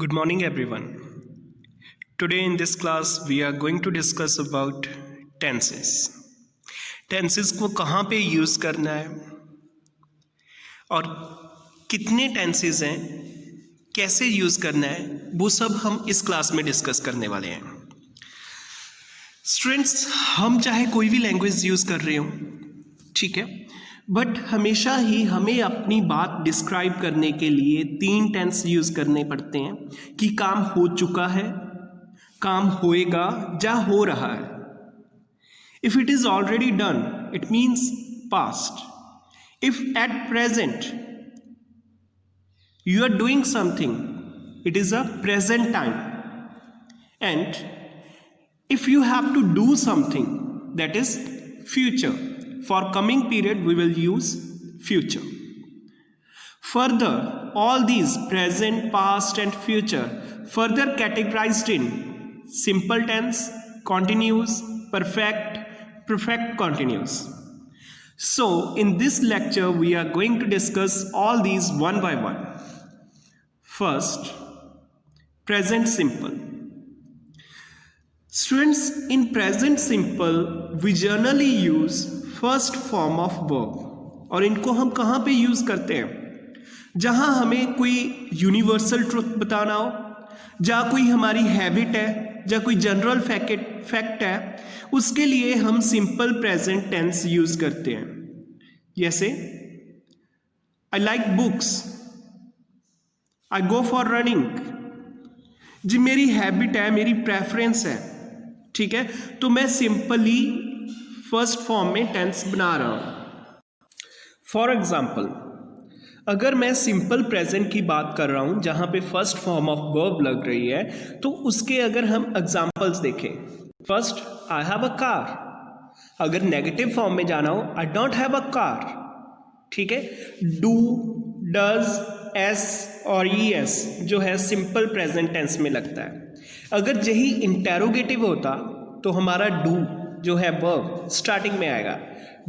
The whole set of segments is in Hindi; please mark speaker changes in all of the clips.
Speaker 1: Good morning everyone. Today in this class we are going to discuss about tenses. Tenses को कहाँ पे यूज़ करना है और कितने tenses हैं, कैसे यूज़ करना है, वो सब हम इस क्लास में डिस्कस करने वाले हैं. स्टूडेंट्स, हम चाहे कोई भी लैंग्वेज यूज़ कर रहे हो, ठीक है, बट हमेशा ही हमें अपनी बात डिस्क्राइब करने के लिए 3 टेंस यूज़ करने पड़ते हैं कि काम हो चुका है, काम होएगा या हो रहा है. If it is already done it means past. If at present you are doing something, it is a present time. And if you have to do something, that is future. For coming period we will use future. Further, all these present, past and future further categorized in simple tense, continuous, perfect, perfect continuous. So in this lecture we are going to discuss all these one by one. First, present simple. Students, in present simple we generally use first form of verb. और इनको हम कहाँ पे यूज़ करते हैं? जहाँ हमें कोई यूनिवर्सल ट्रुथ बताना हो, जहाँ कोई हमारी हैबिट है, जहाँ कोई जनरल फैक्ट है, उसके लिए हम सिंपल प्रेजेंट टेंस यूज़ करते हैं. जैसे I like books, I go for running. जी मेरी हैबिट है, मेरी प्रेफरेंस है, ठीक है, तो मैं सिंपली फर्स्ट फॉर्म में टेंस बना रहा हूँ. फॉर एग्जाम्पल, अगर मैं सिंपल प्रेजेंट की बात कर रहा हूँ जहाँ पे फर्स्ट फॉर्म ऑफ वर्ब लग रही है, तो उसके अगर हम एग्जाम्पल्स देखें, first I have a car. अगर नेगेटिव फॉर्म में जाना हो, I don't have a car, ठीक है. डू, डज, एस और ईएस जो है सिंपल प्रेजेंट टेंस में लगता है. अगर यही इंटेरोगेटिव होता तो हमारा डू जो है वर्ब स्टार्टिंग में आएगा.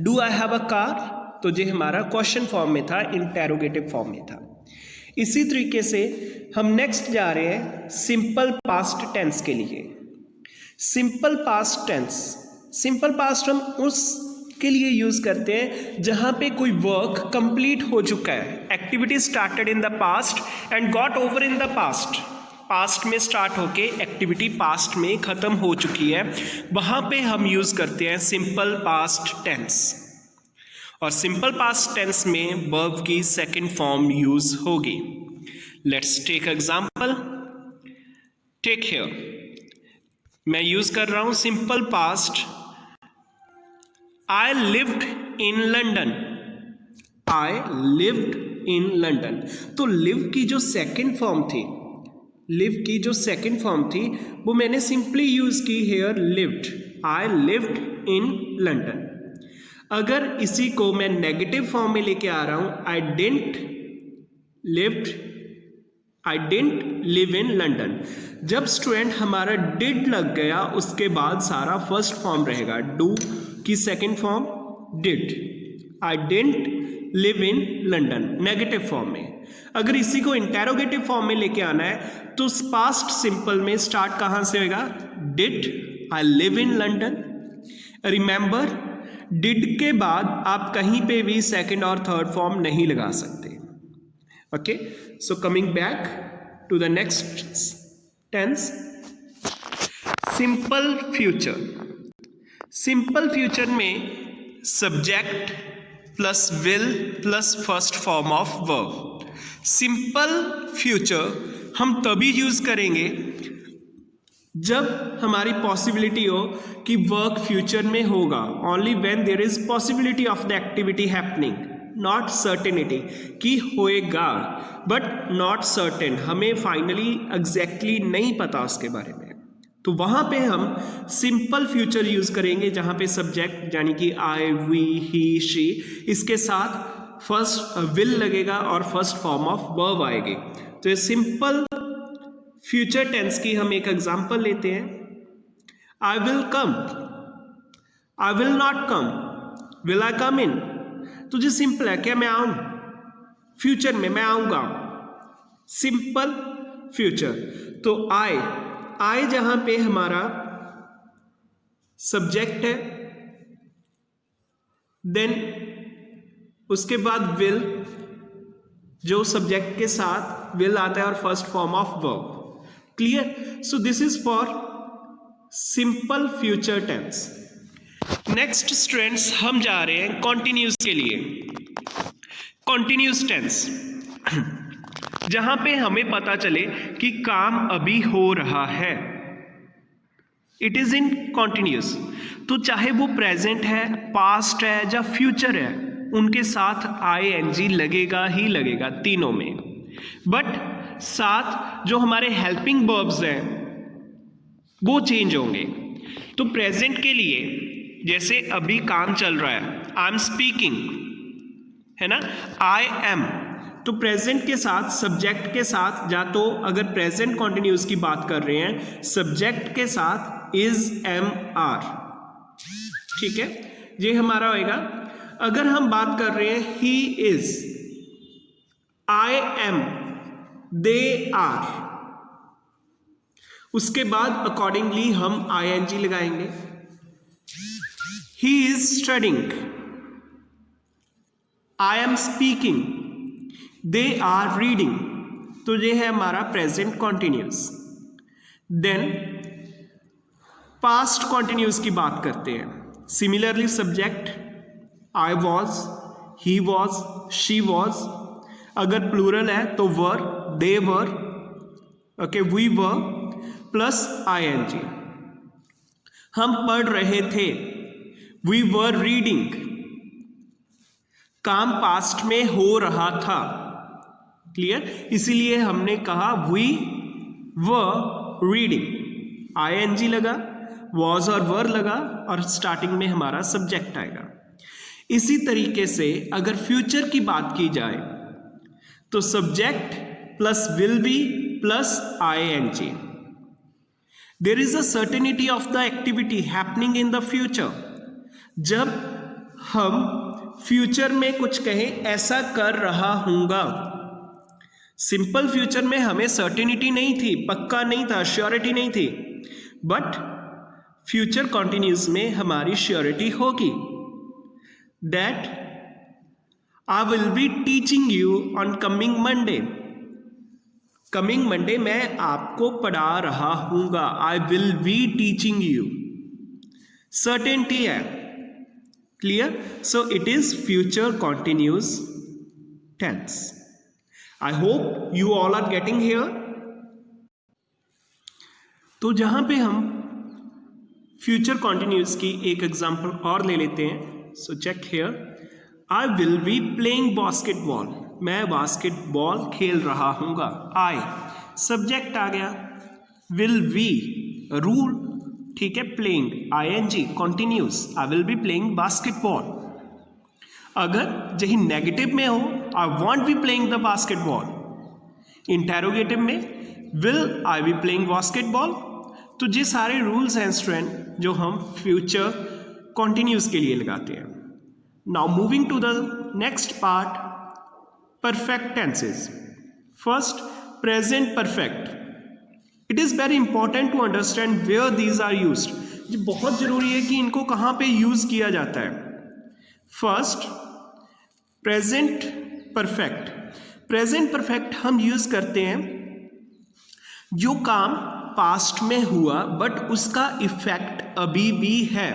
Speaker 1: Do I have a car, तो ये हमारा क्वेश्चन फॉर्म में था, इंटेरोगेटिव फॉर्म में था. इसी तरीके से हम नेक्स्ट जा रहे हैं सिंपल पास्ट टेंस के लिए. Simple past tense, simple past हम उसके लिए यूज़ करते हैं जहाँ पे कोई वर्क कंप्लीट हो चुका है. Activity started in the past and got over in the past. Past में स्टार्ट होके एक्टिविटी पास्ट में ख़त्म हो चुकी है, वहाँ पे हम यूज़ करते हैं सिंपल पास्ट टेंस. और सिंपल पास्ट टेंस में वर्ब की सेकंड फॉर्म यूज़ होगी. Let's take example. Take here, मैं यूज़ कर रहा हूँ simple past. I lived in London. I lived in London. तो लिव की जो सेकंड फॉर्म थी, लिव की जो सेकंड फॉर्म थी वो मैंने सिंपली यूज़ की here lived. I lived in London. अगर इसी को मैं नेगेटिव फॉर्म में लेके आ रहा हूँ, I didn't lived, I didn't live in London. जब स्टूडेंट हमारा डिड लग गया, उसके बाद सारा फर्स्ट फॉर्म रहेगा. डू की second form did. I didn't live in London negative form में. अगर इसी को इंटेरोगेटिव फॉर्म में लेके आना है तो पास्ट सिंपल में स्टार्ट कहाँ से होगा? Did I live in London. Remember, did के बाद आप कहीं पे भी सेकंड और थर्ड फॉर्म नहीं लगा सकते. Okay, so coming back to the next tense, simple future. Simple future में subject plus will plus first form of verb. Simple future हम तभी यूज़ करेंगे जब हमारी पॉसिबिलिटी हो कि वर्क फ्यूचर में होगा. Only when there is possibility of the activity happening, not certainty कि होएगा, बट नॉट सर्टेन, हमें फाइनली एग्जैक्टली नहीं पता उसके बारे में. तो वहाँ पे हम सिंपल फ्यूचर यूज़ करेंगे जहाँ पे सब्जेक्ट यानी कि आई, वी, ही, शी, इसके साथ फर्स्ट विल लगेगा और फर्स्ट फॉर्म ऑफ वर्ब आएगी. तो ये सिंपल फ्यूचर टेंस की हम एक एग्जांपल लेते हैं. I will come, I will not come, will I come in. तो जो सिंपल है, क्या मैं आऊँ, फ्यूचर में मैं आऊँगा. Simple future. तो आई जहां पे हमारा सब्जेक्ट है, देन उसके बाद विल, जो सब्जेक्ट के साथ विल आता है और first form of verb. Clear? So this is for simple future tense. Next students हम जा रहे हैं कॉन्टिन्यूस के लिए। कॉन्टिन्यूस टेंस जहां पे हमें पता चले कि काम अभी हो रहा है, इट इज इन कॉन्टिन्यूस। तो चाहे वो प्रेजेंट है, पास्ट है या फ्यूचर है, उनके साथ ing लगेगा ही लगेगा तीनों में। बट साथ जो हमारे हेल्पिंग वर्ब्स हैं वो चेंज होंगे। तो प्रेजेंट के लिए जैसे अभी काम चल रहा है, आई एम स्पीकिंग, है ना, आई एम, तो प्रेजेंट के साथ सब्जेक्ट के साथ, या तो अगर प्रेजेंट कॉन्टिन्यूस की बात कर रहे हैं सब्जेक्ट के साथ इज, एम, आर, ठीक है, ये हमारा होएगा। अगर हम बात कर रहे हैं he is, I am, they are, उसके बाद अकॉर्डिंगली हम ing लगाएंगे। He is studying, I am speaking, they are reading, तो ये है हमारा present continuous. Then past continuous की बात करते हैं। Similarly subject I was, he was, she was, अगर प्लूरल है तो were, they were, okay, we were, plus ing। हम पढ़ रहे थे, वी वर रीडिंग, काम पास्ट में हो रहा था। क्लियर? इसीलिए हमने कहा वी वर रीडिंग, ing लगा, वॉज और वर लगा, और स्टार्टिंग में हमारा सब्जेक्ट आएगा। इसी तरीके से अगर फ्यूचर की बात की जाए तो subject plus will be plus ing। There is a certainty of the activity happening in the future. जब हम फ्यूचर में कुछ कहें ऐसा कर रहा हूंगा, सिंपल फ्यूचर में हमें सर्टेनिटी नहीं थी, पक्का नहीं था, श्योरिटी नहीं थी, बट फ्यूचर कॉन्टिन्यूस में हमारी श्योरिटी होगी। That I will be teaching you on coming Monday, coming Monday मैं आपको पढ़ा रहा हूंगा, I will be teaching you, certainty है। Clear? So it is future continuous tense. I hope you all are getting here. तो जहां पे हम फ्यूचर कॉन्टिन्यूस की एक एग्जांपल और ले लेते हैं। So check here, I will be playing basketball, मैं बास्केटबॉल खेल रहा हूंगा। आई सब्जेक्ट आ गया, विल बी रूल, ठीक है, playing, ing continuous, I will be playing basketball. अगर यही नेगेटिव में हो, I won't be playing the basketball. Interrogative में will I be playing basketball. तो ये सारे रूल्स एंड स्ट्रेंथ जो हम फ्यूचर कॉन्टिन्यूस के लिए लगाते हैं। Now moving to the next part, perfect tenses. First, present perfect. It is very important to understand where these are used. ये बहुत ज़रूरी है कि इनको कहाँ पे यूज़ किया जाता है। First, present perfect. Present perfect हम यूज़ करते हैं जो काम पास्ट में हुआ बट उसका इफेक्ट अभी भी है।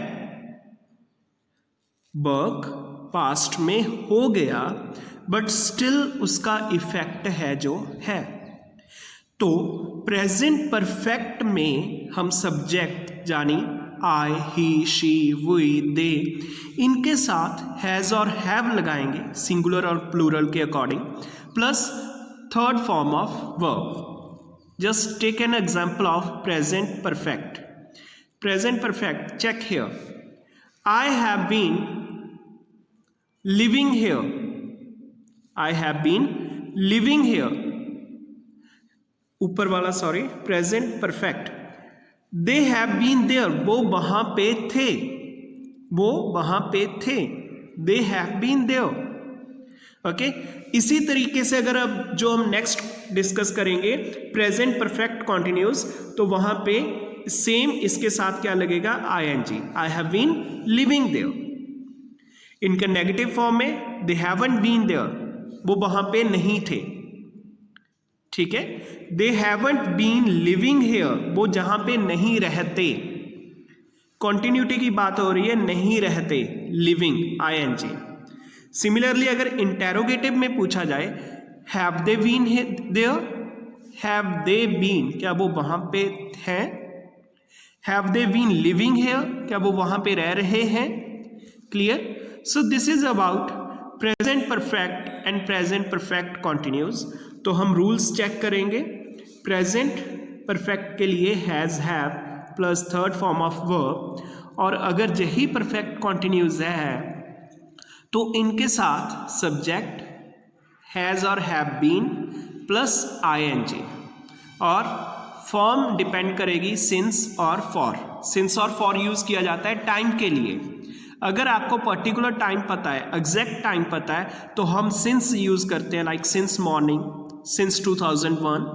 Speaker 1: वर्क पास्ट में हो गया बट स्टिल उसका इफेक्ट है जो है। तो प्रेजेंट परफेक्ट में हम सब्जेक्ट यानी आई, ही, शी, वी, दे, इनके साथ हैज़ और हैव लगाएंगे सिंगुलर और प्लूरल के according, plus third form of verb. Just take an example of present perfect. Present perfect, check here. I have been living here. I have been living here. ऊपर वाला sorry, present perfect. They have been there. वो वहाँ पे थे, वो वहाँ पे थे. They have been there. Okay इसी तरीके से अगर अब जो हम नेक्स्ट डिस्कस करेंगे प्रेजेंट परफेक्ट कॉन्टिन्यूस, तो वहां पे सेम इसके साथ क्या लगेगा, ING, I have been living there. इनका नेगेटिव फॉर्म में दे हैवंट बीन देयर, वो वहां पे नहीं थे, ठीक है। They haven't been living here, वो जहां पे नहीं रहते, कॉन्टिन्यूटी की बात हो रही है, नहीं रहते, लिविंग, आईएनजी। सिमिलरली अगर इंटेरोगेटिव में पूछा जाए have they been there, have they been, क्या वो वहां पे हैं, have they been living here, क्या वो वहां पे रह रहे हैं, clear. So this is about present perfect and present perfect continuous. तो हम रूल्स चेक करेंगे। प्रेजेंट परफेक्ट के लिए has, have plus third form of verb, और अगर यही परफेक्ट कॉन्टिन्यूस है तो इनके साथ सब्जेक्ट हैज और हैव बीन प्लस आईएनजी, और फॉर्म डिपेंड करेगी सिंस और फॉर। सिंस और फॉर यूज किया जाता है टाइम के लिए। अगर आपको पर्टिकुलर टाइम पता है, एग्जैक्ट टाइम पता है, तो हम सिंस यूज करते हैं, लाइक सिंस मॉर्निंग, सिंस 2001,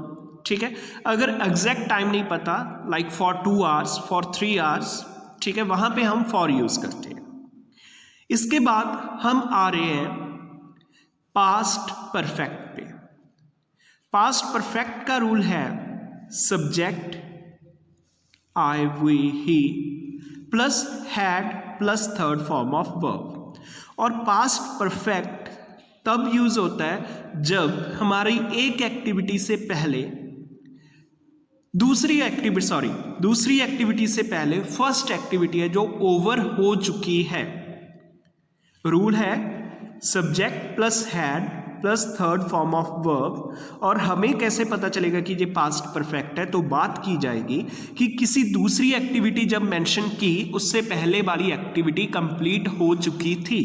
Speaker 1: ठीक है। अगर एग्जैक्ट टाइम नहीं पता, like for 2 hours, for 3 hours, ठीक है, वहां पे हम फॉर यूज करते हैं। इसके बाद हम आ रहे हैं पास्ट परफेक्ट पे। पास्ट परफेक्ट का रूल है subject I, we, he plus had plus third form of verb. और पास्ट परफेक्ट तब यूज होता है जब हमारी एक एक्टिविटी से पहले दूसरी एक्टिविटी से पहले फर्स्ट एक्टिविटी है जो ओवर हो चुकी है। रूल है subject plus had plus third form of verb. और हमें कैसे पता चलेगा कि ये पास्ट परफेक्ट है, तो बात की जाएगी कि किसी दूसरी एक्टिविटी जब मेंशन की उससे पहले वाली एक्टिविटी कंप्लीट हो चुकी थी।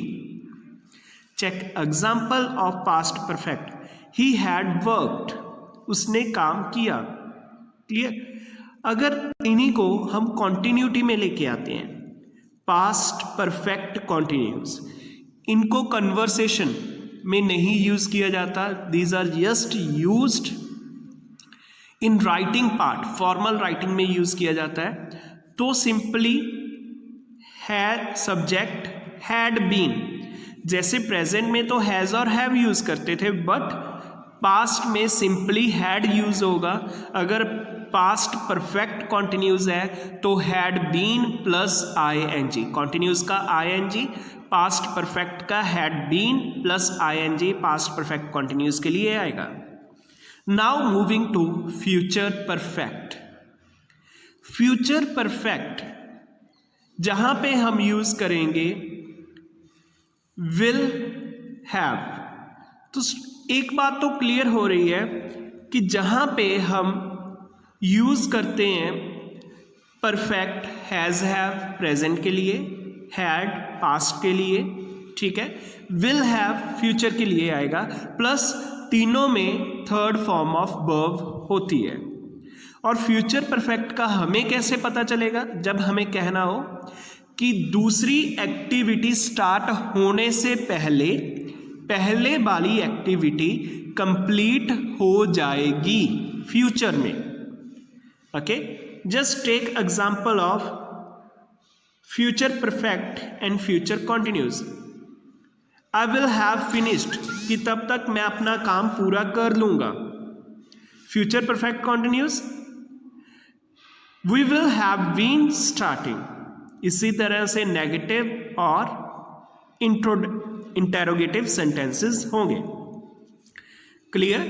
Speaker 1: Check example of past perfect, he had worked, उसने काम किया, क्लियर। अगर इन्हीं को हम कॉन्टिन्यूटी में लेके आते हैं, पास्ट परफेक्ट कॉन्टिन्यूस, इनको कन्वर्सेशन में नहीं यूज किया जाता, these are just used in writing part, formal writing में यूज किया जाता है। तो simply had subject had been, जैसे प्रेजेंट में तो हैज और हैव यूज करते थे, बट पास्ट में सिंपली हैड यूज होगा। अगर पास्ट परफेक्ट कॉन्टिन्यूस है तो had been plus ING, continuous का आईएनजी, पास्ट परफेक्ट का had been plus ING past perfect continuous के लिए आएगा। Now moving to future perfect. Future perfect जहां पे हम यूज करेंगे विल हैव, तो एक बात तो क्लियर हो रही है कि जहां पे हम यूज करते हैं परफेक्ट हैज हैव प्रेजेंट के लिए, हैड पास्ट के लिए, ठीक है, विल हैव फ्यूचर के लिए आएगा, प्लस तीनों में थर्ड फॉर्म ऑफ वर्ब होती है। और फ्यूचर परफेक्ट का हमें कैसे पता चलेगा, जब हमें कहना हो कि दूसरी एक्टिविटी स्टार्ट होने से पहले वाली एक्टिविटी कंप्लीट हो जाएगी फ्यूचर में। Okay, just take example of future perfect and future continuous. I will have finished, कि तब तक मैं अपना काम पूरा कर लूंगा। Future perfect continuous we will have been starting. इसी तरह से नेगेटिव और इंटेरोगेटिव सेंटेंसेस होंगे। क्लियर?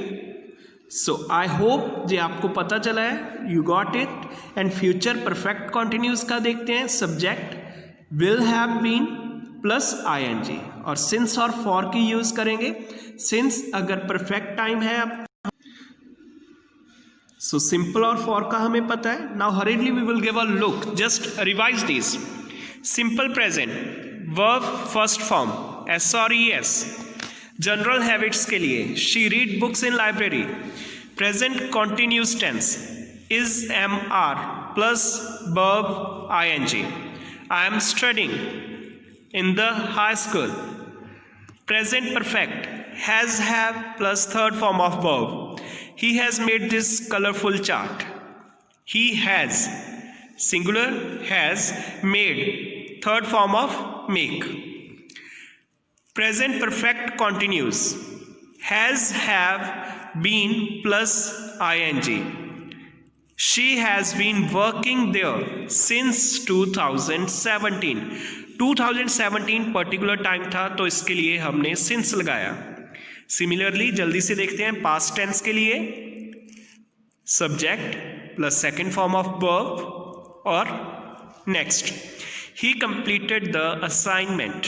Speaker 1: सो आई होप ये आपको पता चला है, you got it. And future perfect continuous का देखते हैं, subject will have been plus ING, और सिंस और फॉर की यूज करेंगे। सिंस अगर परफेक्ट टाइम है, अब सो सिंपल और फॉर का हमें पता है। Now hurriedly we will give a look, just revise this. Simple present verb first form SRES, general habits के लिए she read books in library. Present continuous tense is MR plus verb ING। I am studying in the high school. Present perfect has, have plus third form of verb. He has made this colorful chart. He has, singular, has made, third form of make. Present perfect continuous. Has, have, been plus ing. She has been working there since 2017. 2017 particular time था तो इसके लिए हमने since लगाया. सिमिलरली जल्दी से देखते हैं पास्ट टेंस के लिए. Subject plus second form of verb और next. He completed the assignment,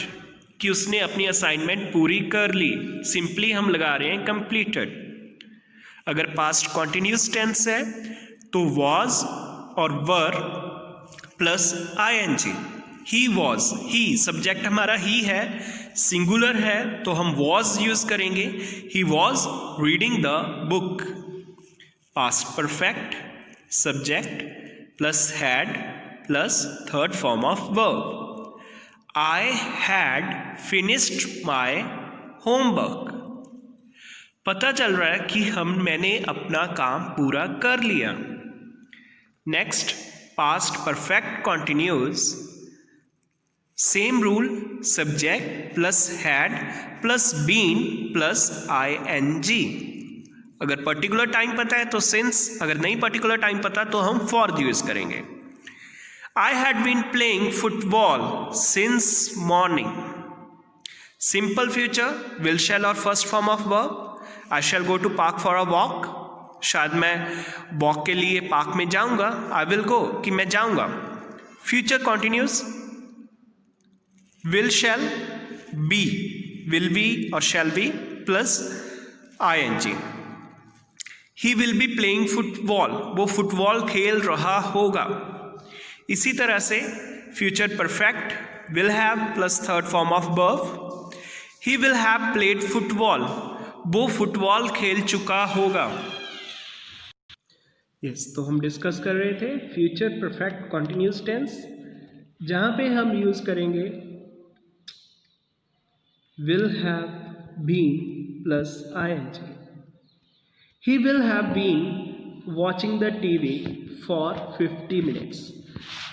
Speaker 1: कि उसने अपनी असाइनमेंट पूरी कर ली. सिंपली हम लगा रहे हैं कंप्लीटेड. अगर पास्ट कॉन्टिन्यूस टेंस है तो वॉज और वर plus ing. He was, he subject हमारा ही है, सिंगुलर है तो हम वॉज यूज करेंगे. He was reading the book. Past perfect subject plus had plus third form of verb. I had finished my homework. पता चल रहा है कि मैंने अपना काम पूरा कर लिया. Next, past perfect continuous. Same rule, subject plus had plus been plus ing. अगर पर्टिकुलर टाइम पता है तो सिंस, अगर नहीं पर्टिकुलर टाइम पता तो हम फॉर यूज करेंगे. I had been playing football since morning. Simple future, will shall और first form of verb. I shall go to park for a walk. शायद मैं वॉक के लिए पार्क में जाऊंगा. आई विल गो, कि मैं जाऊंगा. Future continuous, will shall be, will be और shall be plus ing. He will be playing football, वो फुटबॉल खेल रहा होगा. इसी तरह से future perfect, will have plus third form of verb. He will have played football, वो फुटबॉल खेल चुका होगा. यस, तो हम डिस्कस कर रहे थे फ्यूचर परफेक्ट कॉन्टिन्यूस टेंस, जहाँ पे हम यूज़ करेंगे will have been plus ing. He will have been watching the TV for 50 minutes.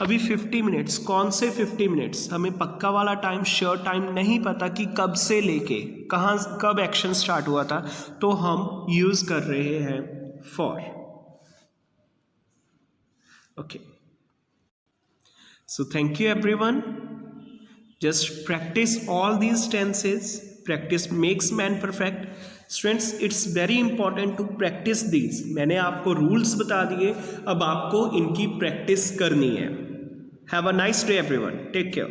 Speaker 1: अभी 50 मिनट्स, कौन से 50 मिनट्स, हमें पक्का वाला टाइम, श्योर टाइम नहीं पता कि कब से लेके कहाँ, कब एक्शन स्टार्ट हुआ था, तो हम यूज़ कर रहे हैं for. Okay, so thank you everyone. Just practice all these tenses. Practice makes man perfect. Students, it's very important to practice these. मैंने आपको रूल्स बता दिए, अब आपको इनकी प्रैक्टिस करनी है. Have a nice day everyone. Take care.